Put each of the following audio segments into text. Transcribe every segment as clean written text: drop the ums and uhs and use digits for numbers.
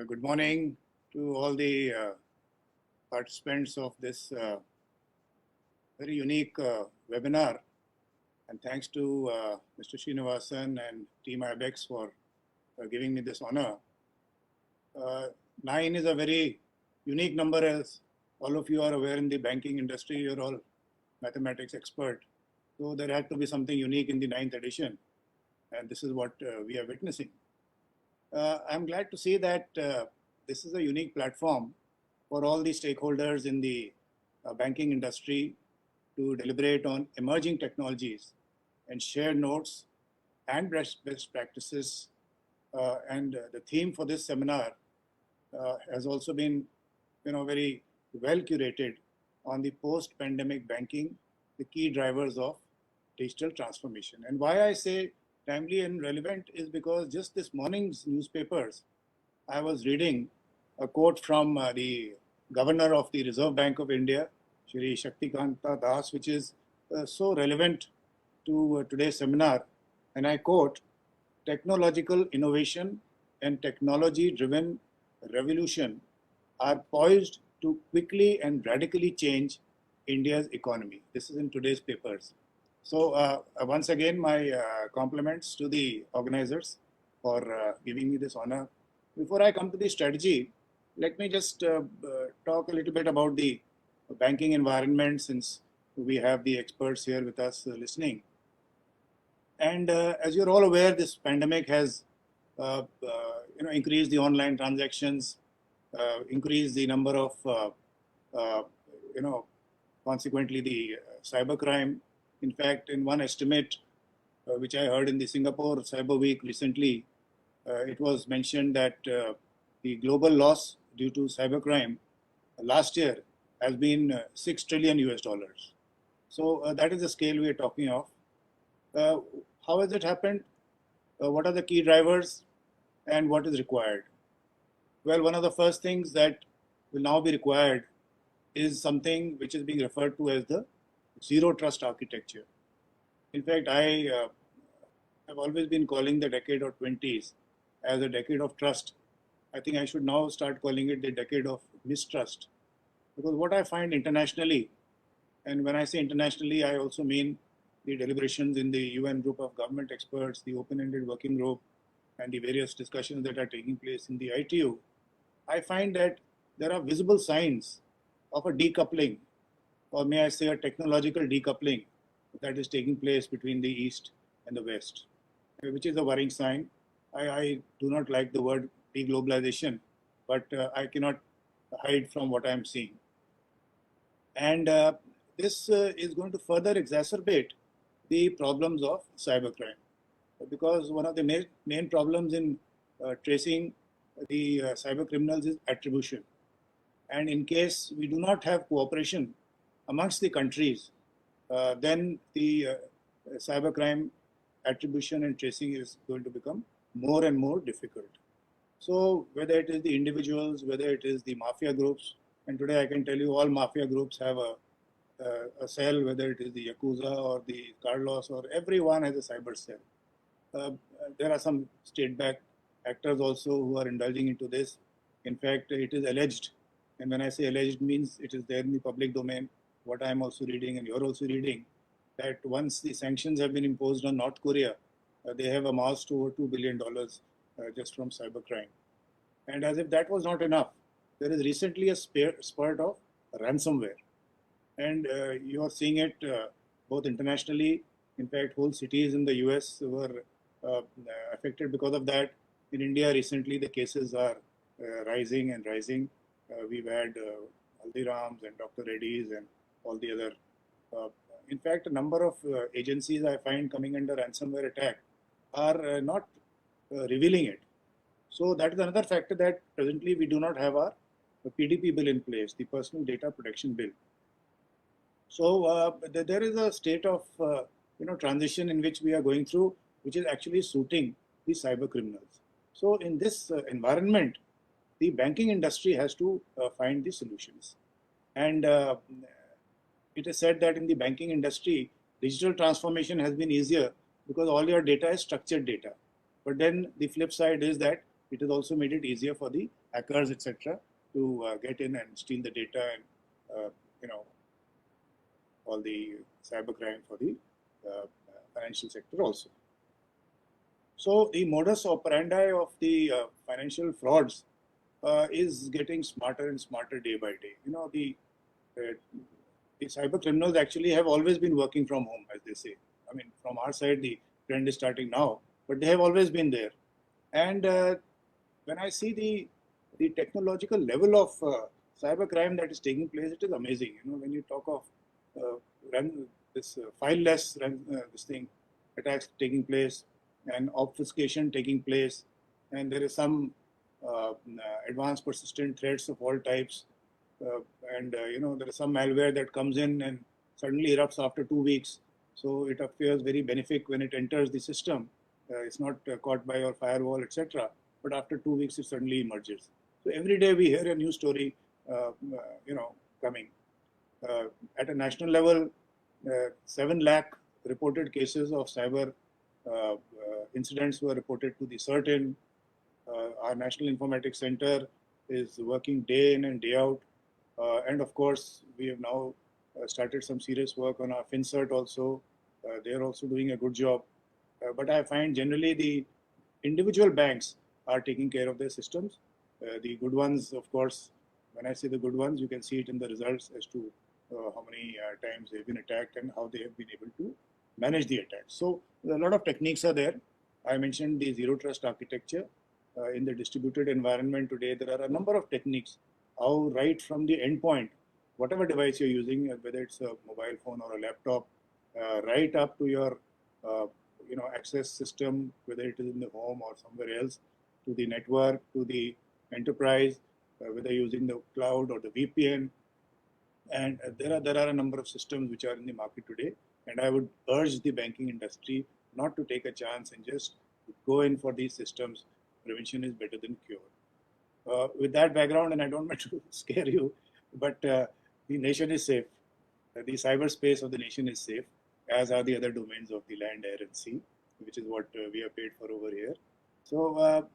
Good morning to all the participants of this very unique webinar, and thanks to Mr. Srinivasan and Team IBEX for giving me this honor. 9 is a very unique number, as all of you are aware. In the banking industry, you're all mathematics expert, so there had to be something unique in the 9th edition, and this is what we are witnessing. I'm glad to see that this is a unique platform for all the stakeholders in the banking industry to deliberate on emerging technologies and share notes and best practices. And the theme for this seminar has also been, very well curated on the post-pandemic banking, the key drivers of digital transformation. And why I say timely and relevant is because just this morning's newspapers, I was reading a quote from the Governor of the Reserve Bank of India, Shri Das, which is so relevant to today's seminar. And I quote, "Technological innovation and technology-driven revolution are poised to quickly and radically change India's economy." This is in today's papers. So once again, my compliments to the organizers for giving me this honor. Before I come to the strategy, let me just talk a little bit about the banking environment, since we have the experts here with us listening. And as you're all aware, this pandemic has increased the online transactions, increased the number of consequently the cybercrime. In fact, in one estimate which I heard in the Singapore Cyber Week recently, it was mentioned that the global loss due to cybercrime last year has been $6 trillion US. So that is the scale we are talking of. How has it happened? What are the key drivers and what is required? Well, one of the first things that will now be required is something which is being referred to as the zero trust architecture. In fact, I have always been calling the decade of 20s as a decade of trust. I think I should now start calling it the decade of mistrust. Because what I find internationally, and when I say internationally, I also mean the deliberations in the UN group of government experts, the open-ended working group, and the various discussions that are taking place in the ITU, I find that there are visible signs of a decoupling, or may I say a technological decoupling, that is taking place between the East and the West, which is a worrying sign. I do not like the word deglobalization, but I cannot hide from what I am seeing. And this is going to further exacerbate the problems of cybercrime, because one of the main problems in tracing the cyber criminals is attribution. And in case we do not have cooperation amongst the countries, then the cybercrime attribution and tracing is going to become more and more difficult. So whether it is the individuals, whether it is the mafia groups, and today I can tell you all mafia groups have a cell, whether it is the Yakuza or the Carlos, or everyone has a cyber cell. There are some state-backed actors also who are indulging into this. In fact, it is alleged, and when I say alleged, means it is there in the public domain, what I am also reading and you're also reading, that once the sanctions have been imposed on North Korea, they have amassed over $2 billion just from cybercrime. And as if that was not enough, there is recently a spurt of ransomware. And you are seeing it both internationally. In fact, whole cities in the US were affected because of that. In India, recently, the cases are rising and rising. We've had Haldiram's and Dr. Reddy's and all the other. In fact, a number of agencies I find coming under ransomware attack are not revealing it. So that is another factor, that presently we do not have our PDP bill in place, the Personal Data Protection Bill. So there is a state of transition in which we are going through, which is actually suiting the cyber criminals. So in this environment, the banking industry has to find the solutions. And it is said that in the banking industry, digital transformation has been easier because all your data is structured data. But then the flip side is that it has also made it easier for the hackers, etc., to get in and steal the data and you know, all the cybercrime for the financial sector also. So the modus operandi of the financial frauds is getting smarter and smarter day by day. You know, the cyber criminals actually have always been working from home, as they say. I mean, from our side, the trend is starting now, but they have always been there. And when I see the technological level of cybercrime that is taking place, it is amazing. You know, when you talk of this fileless this thing attacks taking place and obfuscation taking place, and there is some advanced persistent threats of all types, and you know, there is some malware that comes in and suddenly erupts after 2 weeks. So it appears very benefic when it enters the system. It's not caught by your firewall, etc. But after 2 weeks, it suddenly emerges. So every day we hear a new story, you know, coming. At a national level, 7 lakh reported cases of cyber incidents were reported to the CERT-in. Our National Informatics Center is working day in and day out. And of course, we have now started some serious work on our FinCert also. They're also doing a good job. But I find generally the individual banks are taking care of their systems. The good ones, of course, when I say the good ones, you can see it in the results as to how many times they've been attacked and how they have been able to manage the attack. So a lot of techniques are there. I mentioned the zero trust architecture. In the distributed environment today, there are a number of techniques how right from the endpoint, whatever device you're using, whether it's a mobile phone or a laptop, right up to your you know, access system, whether it is in the home or somewhere else, to the network, to the enterprise, whether using the cloud or the VPN. And there are a number of systems which are in the market today. And I would urge the banking industry not to take a chance and just go in for these systems. Prevention is better than cure. With that background, and I don't want to scare you, but the nation is safe. The cyberspace of the nation is safe, as are the other domains of the land, air, and sea, which is what we are paid for over here. So,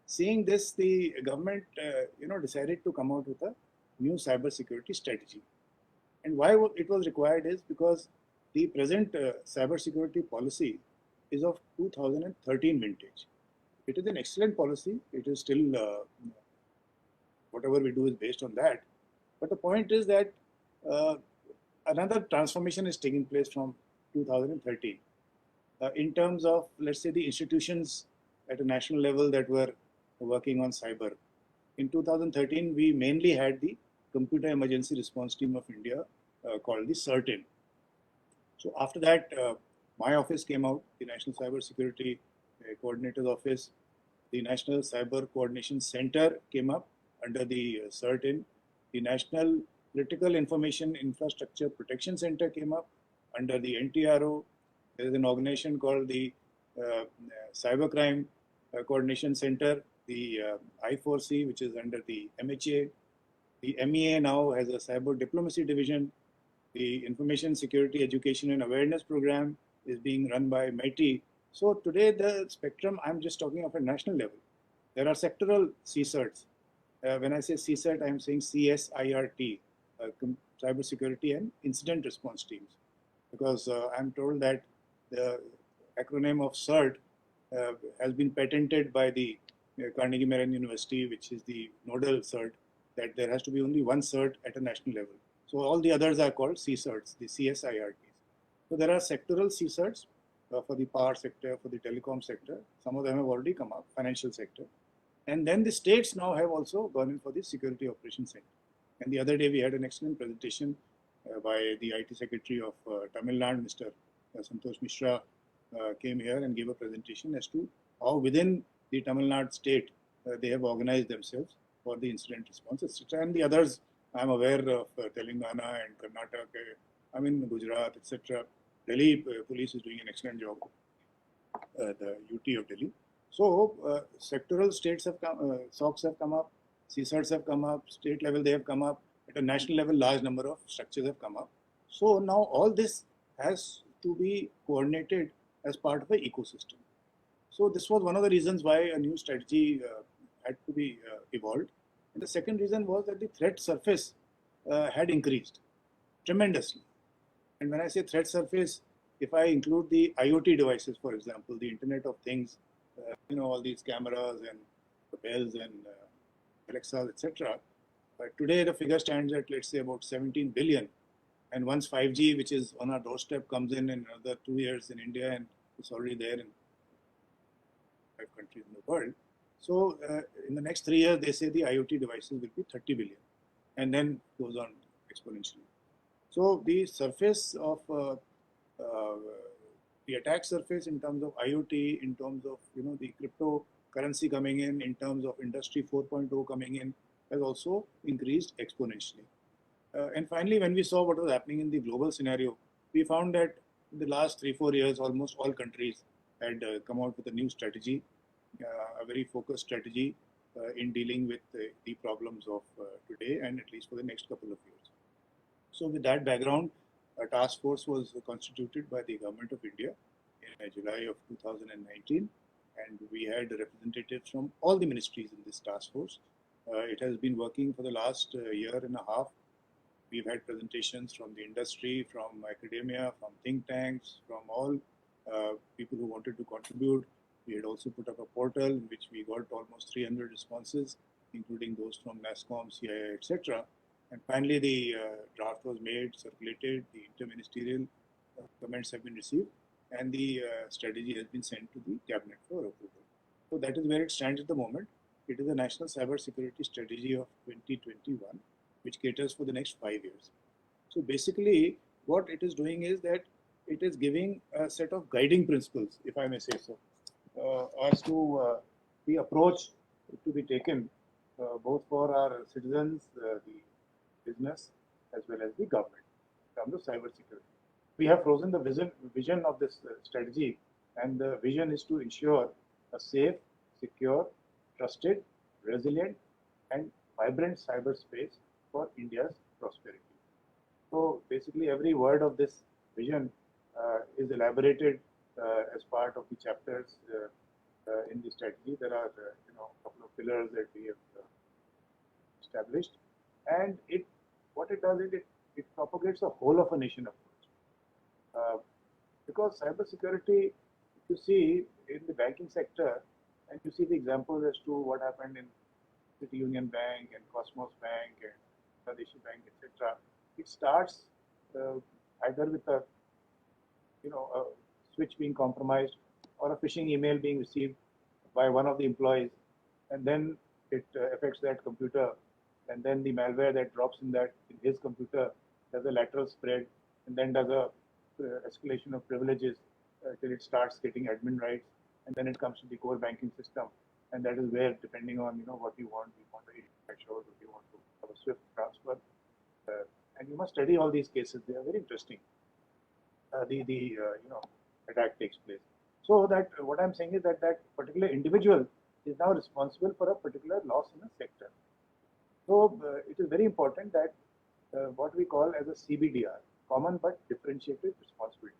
seeing this, the government, you know, decided to come out with a new cybersecurity strategy. And why it was required is because the present cybersecurity policy is of 2013 vintage. It is an excellent policy. It is still, whatever we do is based on that. But the point is that another transformation is taking place from 2013 in terms of, let's say, the institutions at a national level that were working on cyber. In 2013, we mainly had the Computer Emergency Response Team of India called the CERT-in. So after that, my office came out, the National Cyber Security Coordinator's Office. The National Cyber Coordination Center came up under the CERT-in. The National Critical Information Infrastructure Protection Center came up under the NTRO. There is an organization called the Cybercrime Coordination Center, the I4C, which is under the MHA. The MEA now has a Cyber Diplomacy Division. The Information Security Education and Awareness Program is being run by MITI. So today the spectrum, I'm just talking of a national level. There are sectoral CSIRTs. When I say CSIRT, I'm saying CSIRT, Cybersecurity and Incident Response Teams. Because I'm told that the acronym of CERT has been patented by the Carnegie Mellon University, which is the nodal CERT, that there has to be only one CERT at a national level. So all the others are called CSIRTs, the CSIRTs. So there are sectoral CSIRTs for the power sector, for the telecom sector. Some of them have already come up, financial sector. And then the states now have also gone in for the Security Operations Center. And the other day we had an excellent presentation by the IT Secretary of Tamil Nadu, Mr. Santosh Mishra, came here and gave a presentation as to how within the Tamil Nadu state they have organized themselves for the incident response, etc. And the others, I'm aware of Telangana and Karnataka, I mean Gujarat, etc. Delhi police is doing an excellent job, the UT of Delhi. So sectoral states have come, SOCs have come up, CSIRTs have come up, state level they have come up, at a national level large number of structures have come up. So now all this has to be coordinated as part of an ecosystem. So this was one of the reasons why a new strategy had to be evolved. And the second reason was that the threat surface had increased tremendously. And when I say threat surface, if I include the IoT devices, for example, the Internet of Things, all these cameras and the bells and Alexa, etc. Today the figure stands at, let's say, about 17 billion. And once 5G, which is on our doorstep, comes in another 2 years in India, and it's already there in 5 countries in the world. So in the next 3 years, they say the IoT devices will be 30 billion, and then goes on exponentially. So the surface of the attack surface in terms of IoT, in terms of the cryptocurrency coming in terms of Industry 4.0 coming in, has also increased exponentially. And finally, when we saw what was happening in the global scenario, we found that in the last 3-4 years, almost all countries had come out with a new strategy, a very focused strategy in dealing with the problems of today and at least for the next couple of years. So with that background, a task force was constituted by the Government of India in July of 2019, and we had representatives from all the ministries in this task force. It has been working for the last year and a half. We've had presentations from the industry, from academia, from think tanks, from all people who wanted to contribute. We had also put up a portal in which we got almost 300 responses, including those from NASSCOM, CIA, etc. And finally, the draft was made, circulated, the interministerial comments have been received, and the strategy has been sent to the cabinet for approval. So that is where it stands at the moment. It is a national cyber security strategy of 2021, which caters for the next 5 years. So basically, what it is doing is that it is giving a set of guiding principles, if I may say so, as to the approach to be taken both for our citizens, the business, as well as the government in terms of cyber security. We have frozen the vision of this strategy, and the vision is to ensure a safe, secure, trusted, resilient, and vibrant cyberspace for India's prosperity. So basically, every word of this vision is elaborated as part of the chapters in the strategy. There are a couple of pillars that we have established, and what it does is it propagates a whole of a nation approach. Because cybersecurity, if you see in the banking sector, and you see the examples as to what happened in City Union Bank and Cosmos Bank and Pradeshi Bank, etc., it starts either with a switch being compromised or a phishing email being received by one of the employees, and then it affects that computer, and then the malware that drops in his computer does a lateral spread, and then does a escalation of privileges till it starts getting admin rights, and then it comes to the core banking system, and that is where, depending on what you want to show, if you want to have a swift transfer, and you must study all these cases. They are very interesting. The attack takes place. So that what I'm saying is that particular individual is now responsible for a particular loss in a sector. So it is very important that what we call as a CBDR, common but differentiated responsibility.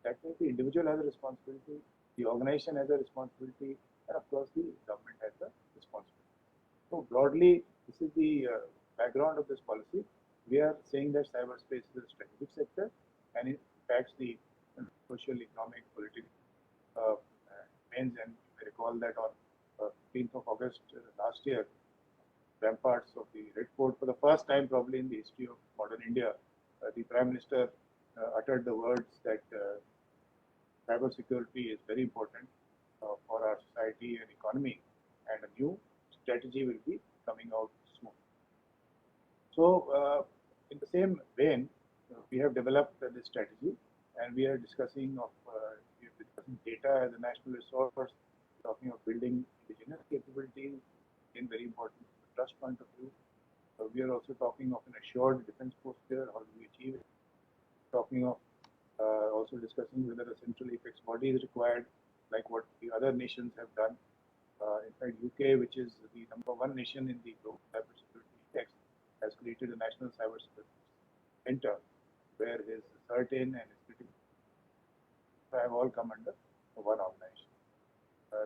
That means the individual has a responsibility, the organization has a responsibility, and of course the government has a responsibility. So broadly, this is the background of this policy. We are saying that cyberspace is a strategic sector, and it impacts the social, economic, political domains. And you may recall that on 15th of August last year, ramparts of the Red Fort, for the first time probably in the history of modern India, the Prime Minister uttered the words that cyber security is very important for our society and economy, and a new strategy will be coming out soon. So in the same vein, we have developed this strategy, and we are discussing data as a national resource, talking of building indigenous capabilities, again very important from the trust point of view. We are also talking of an assured defense posture, how do we achieve it? Talking of also discussing whether a central apex body is required, like what the other nations have done. In fact, UK, which is the #1 nation in the global cybersecurity index, has created a national cybersecurity center where his CERT-in and his critical have all come under one organization.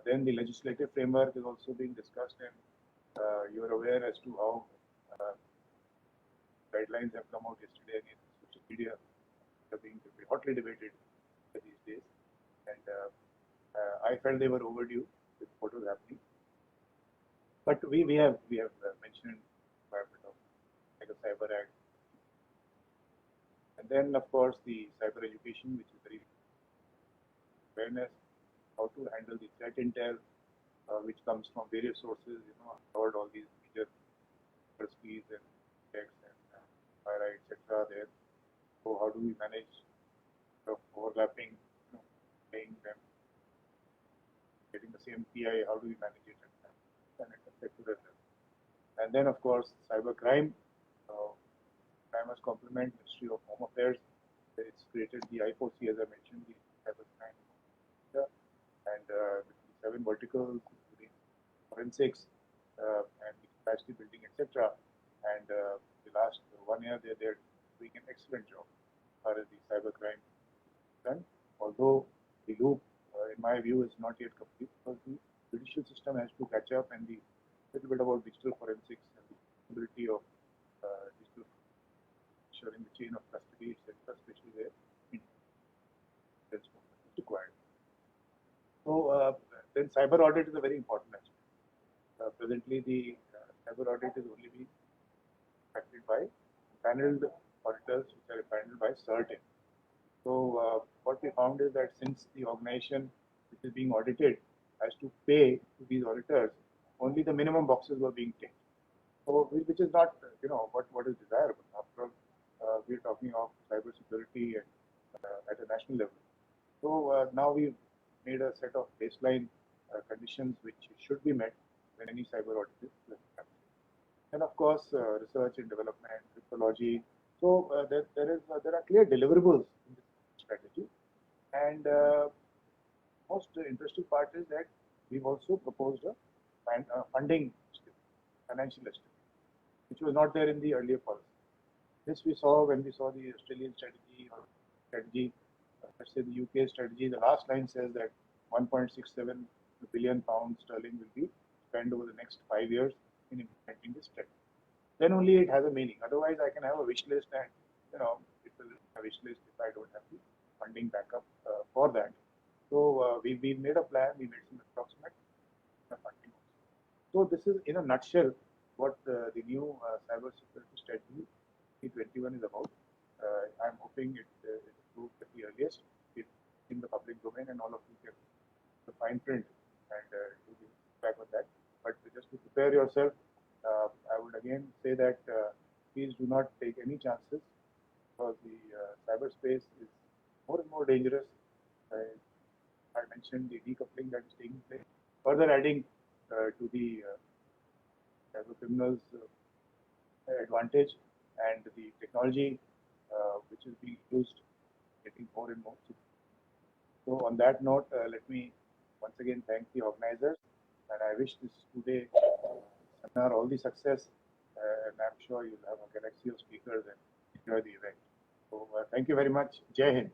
Then the legislative framework is also being discussed, and you are aware as to how guidelines have come out yesterday in social media. They're being hotly debated these days, and I felt they were overdue with what was happening. But we have mentioned quite a bit of like a Cyber Act, and then of course the cyber education, which is very awareness, how to handle the threat intel, which comes from various sources. You know, I've heard all these major universities and texts and FireEye, etc. there. So how do we manage the overlapping, playing them, getting the same PI? How do we manage it? And it's effective as well. And then of course cyber crime. Crime as complement Ministry of Home Affairs. It's created the I4C, as I mentioned, the cyber crime, and the 7 verticals, including forensics and the capacity building, etc. And the last 1 year, they're doing an excellent job as far as the cyber crime is done. Although the loop, in my view, is not yet complete because the judicial system has to catch up, and the little bit about digital forensics and the ability of digital ensuring the chain of custody, etc., especially where it's required. So then cyber audit is a very important aspect. Presently, the cyber audit is only being conducted by paneled auditors, which are paneled by certain. So what we found is that since the organization which is being audited has to pay to these auditors, only the minimum boxes were being ticked. So which is not, what is desirable. After all, we're talking of cyber security at a national level. So now we've made a set of baseline conditions which should be met when any cyber audit is happening. And of course, research and development, cryptology. So there are clear deliverables in this strategy. And most interesting part is that we've also proposed a funding financial estimate, which was not there in the earlier policy. This we saw when we saw the Australian strategy or strategy, let's say the UK strategy. The last line says that 1.67 billion pounds sterling will be spent over the next 5 years in implementing this strategy. Then only it has a meaning. Otherwise, I can have a wish list, and it will be a wish list if I don't have the funding backup for that. So we made a plan. We made some approximate funding. So this is in a nutshell what the new cyber security strategy 2021 is about. I'm hoping it is approved at the earliest in the public domain, and all of you can the fine print and do the feedback on that. But just to prepare yourself, I would again say that please do not take any chances, because the cyberspace is more and more dangerous. I mentioned the decoupling that is taking place, further adding to the cyber criminals' advantage, and the technology which is being used getting more and more. So on that note, let me once again thank the organizers, and I wish this two-day seminar all the success, and I'm sure you'll have a galaxy of speakers and enjoy the event. So thank you very much. Jai Hind.